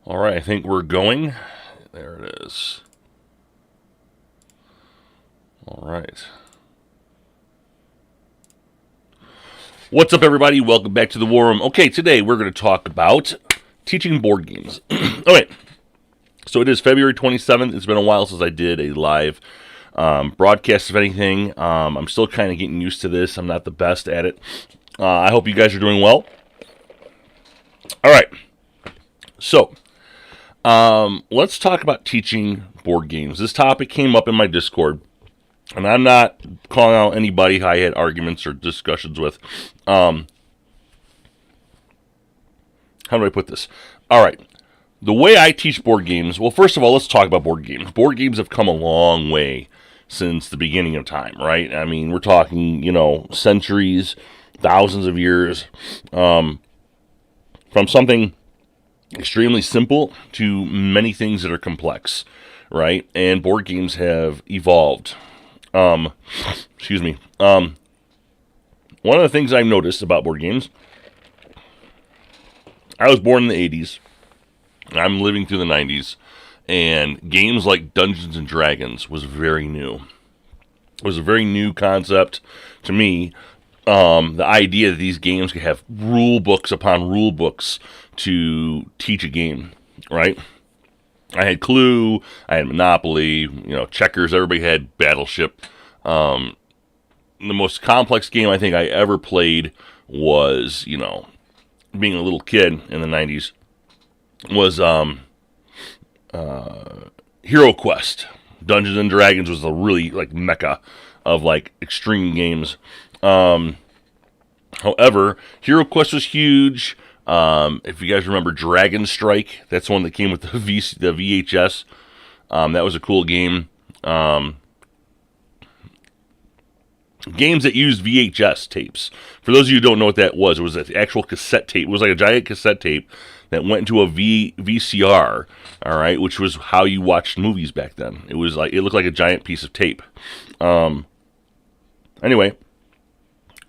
All right, I think we're going. There it is. All right. What's up, everybody? Welcome back to the War Room. Okay, today we're going to talk about teaching board games. Okay, so it is February 27th. It's been a while since I did a live broadcast of anything. I'm still kind of getting used to this. I'm not the best at it. I hope you guys are doing well. All right, so let's talk about teaching board games. This topic came up in my Discord, and I'm not calling out anybody I had arguments or discussions with. How do I put this? All right. The way I teach board games, well, first of all, let's talk about board games. Board games have come a long way since the beginning of time, right? I mean, we're talking, centuries, thousands of years, from something extremely simple to many things that are complex, right? And board games have evolved. Excuse me. One of the things I've noticed about board games, I was born in the 80s. I'm living through the 90s. And games like Dungeons and Dragons was very new. It was a very new concept to me. The idea that these games could have rule books upon rule books to teach a game, right? I had Clue, I had Monopoly, checkers, everybody had Battleship. The most complex game I think I ever played was, being a little kid in the 90s, was Hero Quest. Dungeons and Dragons was the really, mecca of, extreme games. However, Hero Quest was huge. If you guys remember Dragon Strike, that's the one that came with the VHS. That was a cool game. Games that used VHS tapes. For those of you who don't know what that was, it was an actual cassette tape. It was like a giant cassette tape that went into a VCR, all right, which was how you watched movies back then. It looked like a giant piece of tape. Anyway,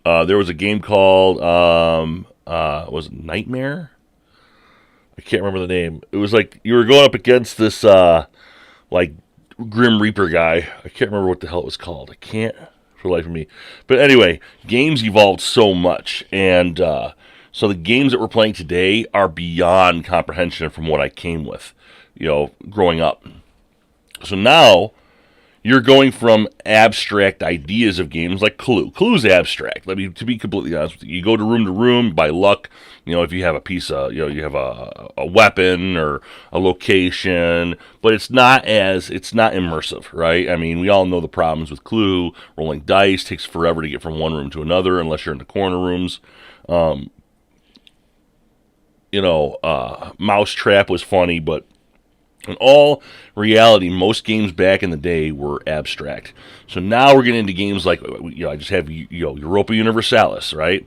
there was a game called was it Nightmare? I can't remember the name. It was like you were going up against this Grim Reaper guy. I can't remember what the hell it was called. I can't for the life of me. But anyway, games evolved so much, and so the games that we're playing today are beyond comprehension from what I came with, growing up. So now you're going from abstract ideas of games like Clue. Clue's abstract. To be completely honest with you, you go to room by luck. If you have a piece of, you have a weapon or a location, but it's not immersive, right? I mean, we all know the problems with Clue. Rolling dice takes forever to get from one room to another, unless you're in the corner rooms. Mousetrap was funny, but in all reality, most games back in the day were abstract. So now we're getting into games like, I just have, Europa Universalis, right?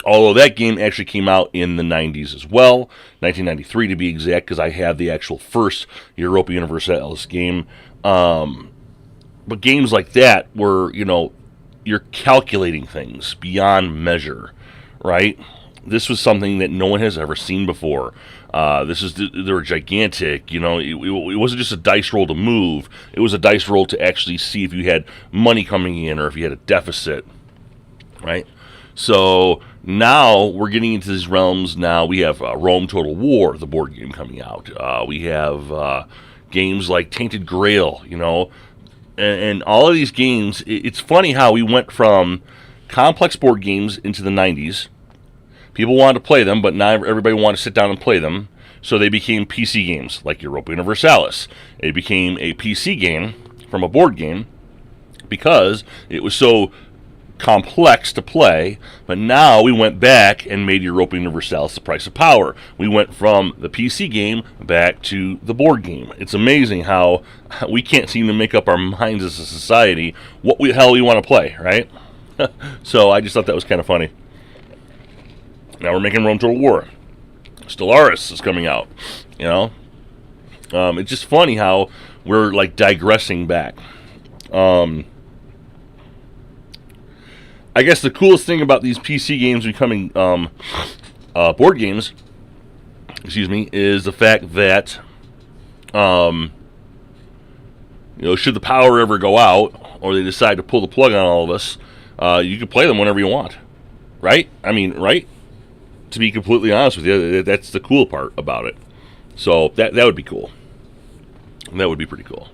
Although that game actually came out in the 90s as well, 1993 to be exact, because I have the actual first Europa Universalis game. But games like that where, you're calculating things beyond measure, right? This was something that no one has ever seen before. They were gigantic. It wasn't just a dice roll to move. It was a dice roll to actually see if you had money coming in or if you had a deficit, right? So now we're getting into these realms. Now we have Rome Total War, the board game, coming out. We have games like Tainted Grail, and all of these games. It's funny how we went from complex board games into the 90s. People wanted to play them, but not everybody wanted to sit down and play them. So they became PC games, like Europa Universalis. It became a PC game from a board game because it was so complex to play. But now we went back and made Europa Universalis the price of power. We went from the PC game back to the board game. It's amazing how we can't seem to make up our minds as a society what the hell we want to play, right? So I just thought that was kind of funny. Now we're making Rome Total War. Stellaris is coming out. It's just funny how we're digressing back. I guess the coolest thing about these PC games becoming board games excuse me, is the fact that, should the power ever go out or they decide to pull the plug on all of us, you can play them whenever you want, right? I mean, right? To be completely honest with you, that's the cool part about it. So that would be cool. That would be pretty cool.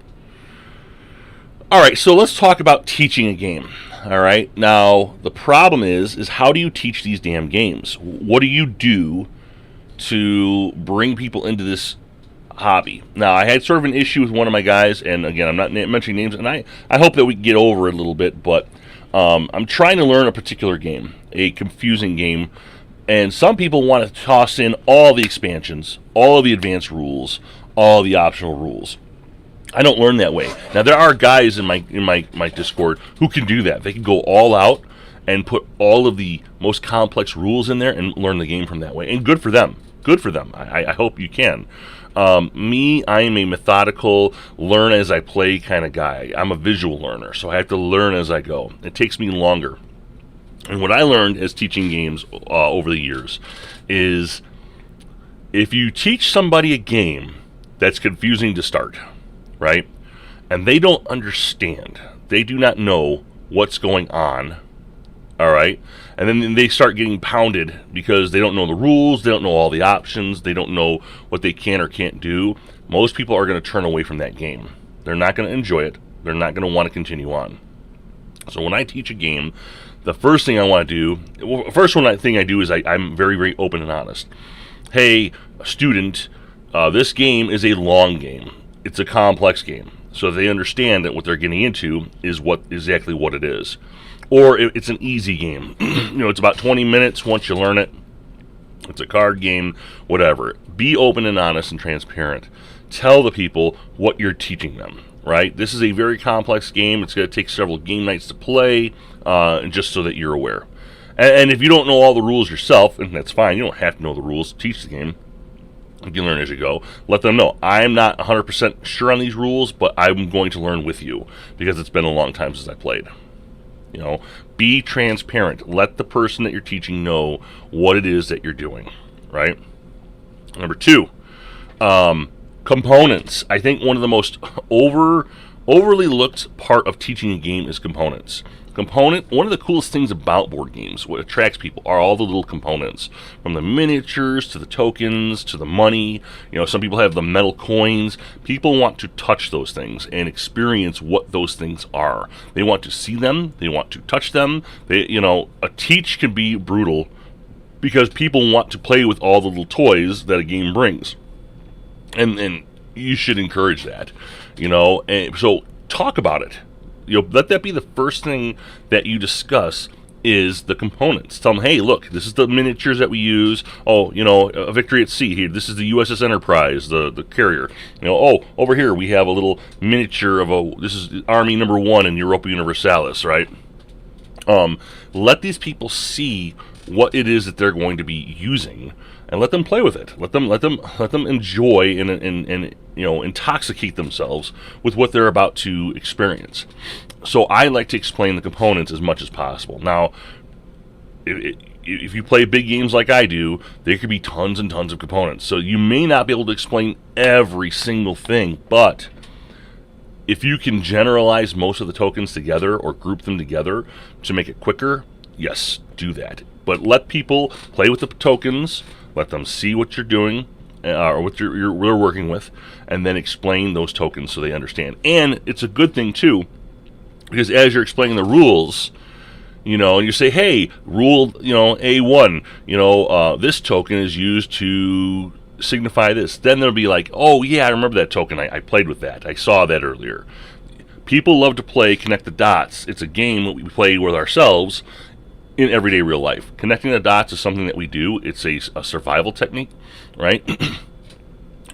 All right, so let's talk about teaching a game. All right, now the problem is how do you teach these damn games? What do you do to bring people into this hobby? Now, I had sort of an issue with one of my guys, and again, I'm not mentioning names, and I hope that we can get over it a little bit, but I'm trying to learn a particular game, a confusing game, and some people want to toss in all the expansions, all of the advanced rules, all the optional rules. I don't learn that way. Now, there are guys in my Discord who can do that. They can go all out and put all of the most complex rules in there and learn the game from that way. And good for them. Good for them. I hope you can. Me, I am a methodical, learn as I play kind of guy. I'm a visual learner, so I have to learn as I go. It takes me longer. And what I learned as teaching games over the years is if you teach somebody a game that's confusing to start, right? And they don't understand. They do not know what's going on. All right? And then they start getting pounded because they don't know the rules, they don't know all the options, they don't know what they can or can't do. Most people are going to turn away from that game. They're not going to enjoy it. They're not going to want to continue on. So when I teach a game, the first thing I want to do, thing I do is I'm very, very open and honest. Hey, student, this game is a long game. It's a complex game, so they understand that what they're getting into is exactly what it is. Or it's an easy game. It's about 20 minutes once you learn it. It's a card game, whatever. Be open and honest and transparent. Tell the people what you're teaching them, right? This is a very complex game. It's going to take several game nights to play, just so that you're aware. And if you don't know all the rules yourself, and that's fine, you don't have to know the rules to teach the game. You can learn as you go. Let them know, I'm not 100% sure on these rules, but I'm going to learn with you because it's been a long time since I played. Be transparent. Let the person that you're teaching know what it is that you're doing, right? Number 2, components. I think one of the most overly looked part of teaching a game is components. One of the coolest things about board games, what attracts people, are all the little components, from the miniatures to the tokens to the money. Some people have the metal coins. People want to touch those things and experience what those things are. They want to see them. They want to touch them. A teach can be brutal because people want to play with all the little toys that a game brings, and you should encourage that. And so talk about it. Let that be the first thing that you discuss is the components. Tell them, hey, look, this is the miniatures that we use. Oh, a Victory at Sea here. This is the USS Enterprise, the carrier. Over here we have a little miniature of this is Army Number 1 in Europa Universalis, right? Let these people see what it is that they're going to be using, and let them play with it. Let them enjoy and intoxicate themselves with what they're about to experience. So I like to explain the components as much as possible. Now, if you play big games like I do, there could be tons and tons of components. So you may not be able to explain every single thing, but if you can generalize most of the tokens together or group them together to make it quicker, yes, do that. But let people play with the tokens, let them see what you're doing, or what you're working with, and then explain those tokens so they understand. And it's a good thing, too, because as you're explaining the rules, and you say, hey, rule, A1, this token is used to signify this. Then they'll be like, oh, yeah, I remember that token. I played with that. I saw that earlier. People love to play Connect the Dots. It's a game that we play with ourselves in everyday real life. Connecting the dots is something that we do. It's a survival technique, right?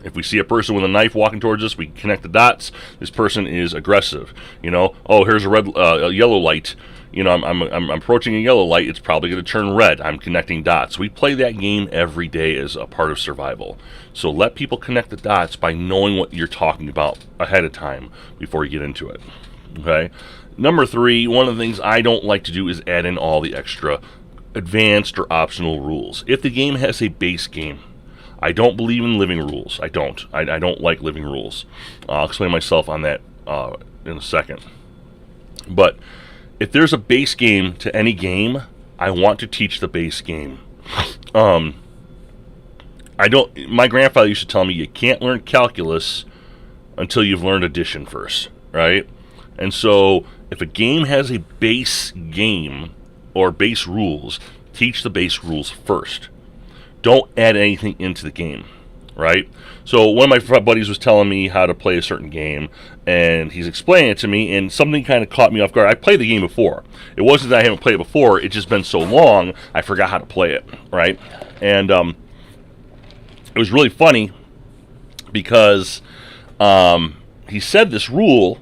If we see a person with a knife walking towards us, we connect the dots. This person is aggressive. Here's a yellow light. I'm approaching a yellow light. It's probably going to turn red. I'm connecting dots. We play that game every day as a part of survival. So let people connect the dots by knowing what you're talking about ahead of time before you get into it. Okay? Number 3, one of the things I don't like to do is add in all the extra advanced or optional rules. If the game has a base game, I don't believe in living rules. I don't. I don't like living rules. I'll explain myself on that in a second. But if there's a base game to any game, I want to teach the base game. I don't. My grandfather used to tell me you can't learn calculus until you've learned addition first, right? And so if a game has a base game or base rules, teach the base rules first. Don't add anything into the game, right? So one of my buddies was telling me how to play a certain game, and he's explaining it to me, and something kind of caught me off guard. I played the game before. It wasn't that I haven't played it before. It's just been so long, I forgot how to play it, right? And it was really funny because he said this rule,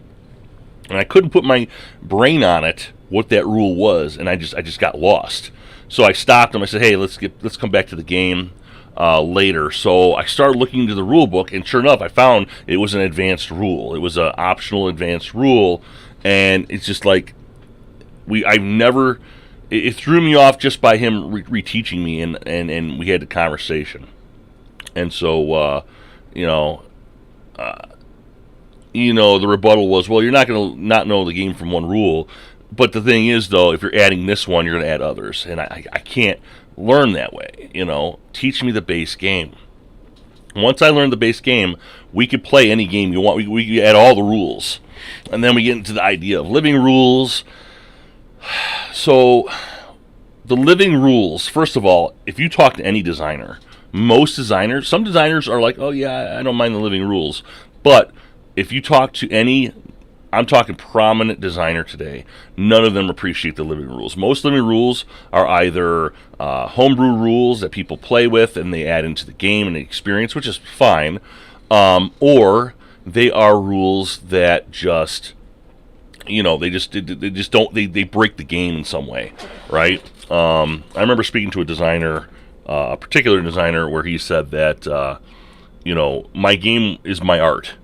and I couldn't put my brain on it, what that rule was, and I just got lost. So I stopped him. I said, "Hey, let's come back to the game later." So I started looking into the rule book, and sure enough, I found it was an advanced rule. It was an optional advanced rule, and it's just like it threw me off just by him reteaching me, and we had a conversation. And so the rebuttal was, well, you're not going to not know the game from one rule. But the thing is, though, if you're adding this one, you're going to add others. And I can't learn that way, Teach me the base game. Once I learn the base game, we could play any game you want. We could add all the rules. And then we get into the idea of living rules. So, the living rules, first of all, if you talk to any designer, some designers are like, oh, yeah, I don't mind the living rules. But if you talk to I'm talking prominent designer today, none of them appreciate the living rules. Most living rules are either homebrew rules that people play with and they add into the game and the experience, which is fine, or they are rules that just, they just don't, they break the game in some way, right? I remember speaking to a particular designer, where he said that, my game is my art.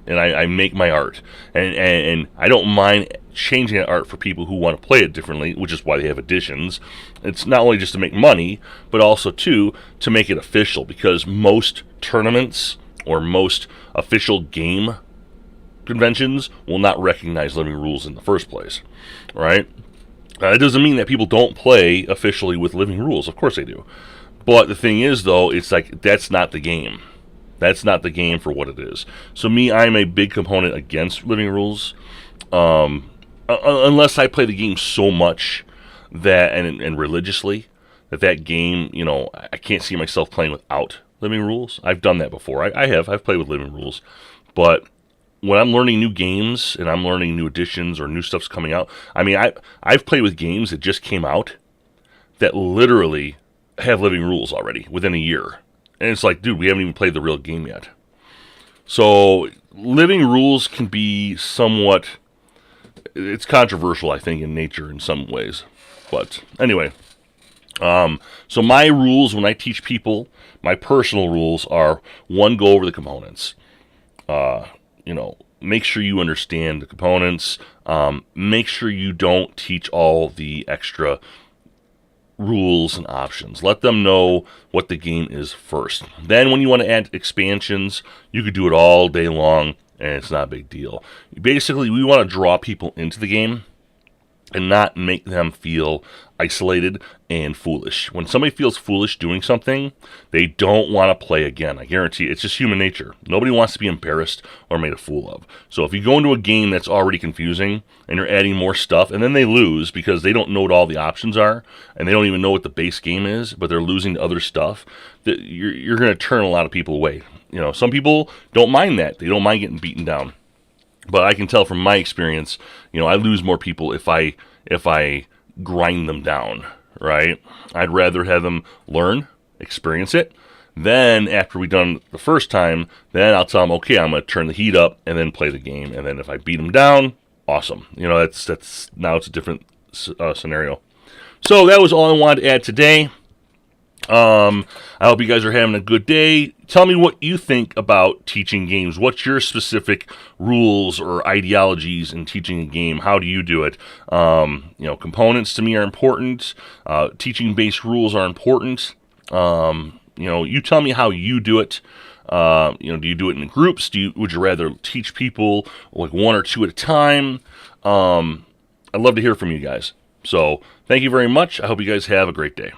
And I make my art, and I don't mind changing that art for people who want to play it differently, which is why they have editions. It's not only just to make money, but also to make it official, because most tournaments or most official game conventions will not recognize living rules in the first place, right? It doesn't mean that people don't play officially with living rules. Of course they do. But the thing is, though, it's like that's not the game. That's not the game for what it is. So I'm a big component against living rules, unless I play the game so much that and religiously that game, I can't see myself playing without living rules. I've done that before. I've played with living rules, but when I'm learning new games and I'm learning new editions or new stuff's coming out, I've played with games that just came out that literally have living rules already within a year. And it's like, dude, we haven't even played the real game yet. So living rules can be it's controversial, I think, in nature in some ways. But anyway, so my rules when I teach people, my personal rules are, one, go over the components. Make sure you understand the components. Make sure you don't teach all the extra rules and options. Let them know what the game is first. Then when you want to add expansions, you could do it all day long, and it's not a big deal. Basically, we want to draw people into the game and not make them feel isolated and foolish. When somebody feels foolish doing something, they don't want to play again. I guarantee it's just human nature. Nobody wants to be embarrassed or made a fool of. So if you go into a game that's already confusing and you're adding more stuff, and then they lose because they don't know what all the options are, and they don't even know what the base game is, but they're losing to other stuff, you're going to turn a lot of people away. Some people don't mind that. They don't mind getting beaten down. But I can tell from my experience, I lose more people if I grind them down, right? I'd rather have them learn, experience it. Then after we've done the first time, then I'll tell them, okay, I'm going to turn the heat up and then play the game. And then if I beat them down, awesome. That's now it's a different scenario. So that was all I wanted to add today. I hope you guys are having a good day. Tell me what you think about teaching games. What's your specific rules or ideologies in teaching a game? How do you do it? Components to me are important. Teaching base rules are important. You tell me how you do it. Do you do it in groups? Would you rather teach people like one or two at a time? I'd love to hear from you guys. So thank you very much. I hope you guys have a great day.